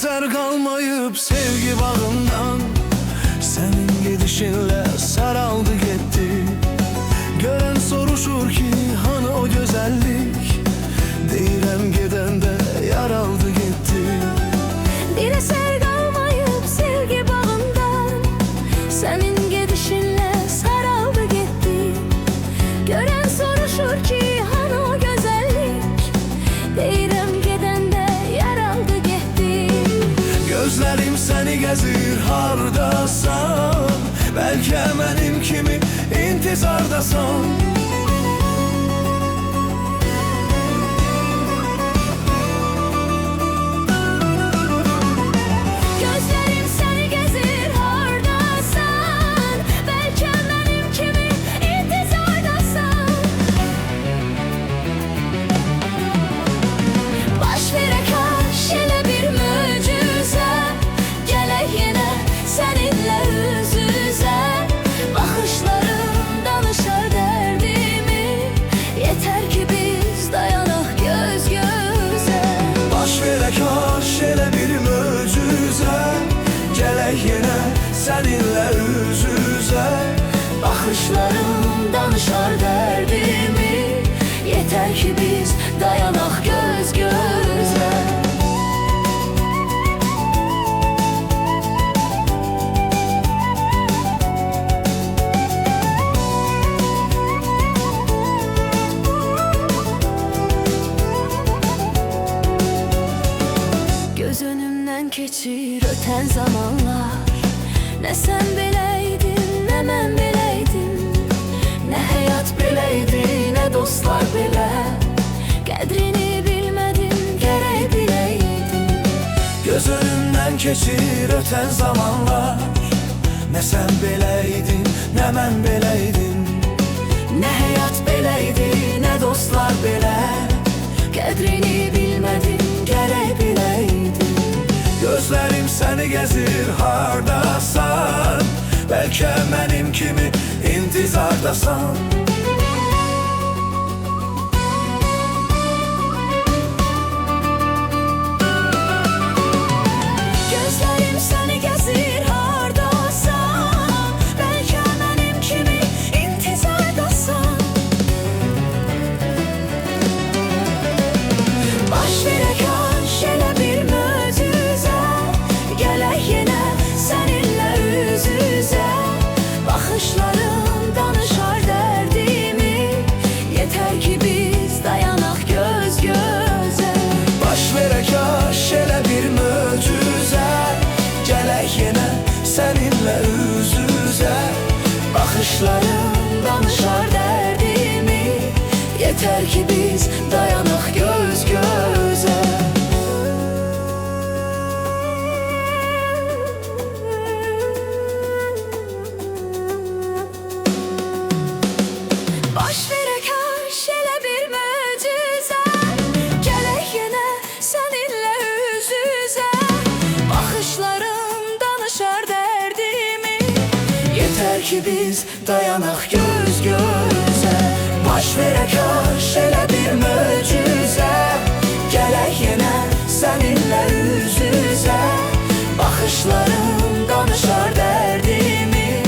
eser kalmayıp sevgi bağından, senin gidişinle saraldı gitti. Gören soruşur ki hani o güzellik, deyirəm gedende yaraldı gitti. Bir eser kalmayıp sevgi bağından, senin gidişinle saraldı gitti. Gören soruşur ki hani o güzellik, deyirəm gedende yaraldı gitti. Gözlerim seni gezir hardasan, belki benim kimi intizardasan. Gözlerim seni gezir hardasan, belki benim kimi intizardasan. Baş verek şöyle bir mucize, gelek yine seninle yüz yüze. Bakışlarım danışar derdimi, yeter ki biz dayanak göz göze. Baş verek şöyle bir mucize, gelek yine seninle yüz yüze. Bakışlarım danışar derdimi, yeter ki biz dayanak göz göze. Göz önümden geçir öten zamanlar, ne sen bileydin ne ben bileydim. Ne hayat bileydi ne dostlar bile, kadrini bilmedim gerek bileydim. Göz önümden geçir öten zamanlar, ne sen bileydin ne ben bileydim. Ne hayat bileydi ne dostlar bile, kadrini bilmedim gerek bileydim. Gözlerim seni gezir hardasan, belki benim kimi intizardasan. Gözlerim seni gezir hardasan, belki benim kimi intizardasan. Baş verek şöyle bir mucize, gelek yine seninle yüz yüze. Bakışlarım danışar derdimi, yeter ki biz dayanak göz göze. Baş verek şöyle bir mucize, gelek yine seninle yüz yüze. Bakışlarım danışar derdimi, yeter ki biz dayanak göz göze. Baş verek şöyle bir mucize, gelek yine seninle yüz yüze. Bakışlarım danışar derdimi, yeter ki biz dayanak göz göze. Baş verek şöyle bir mucize, gelek yine seninle yüz yüze. Bakışlarım danışar derdimi,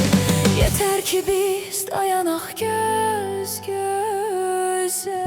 yeter ki biz dayanak göz göze.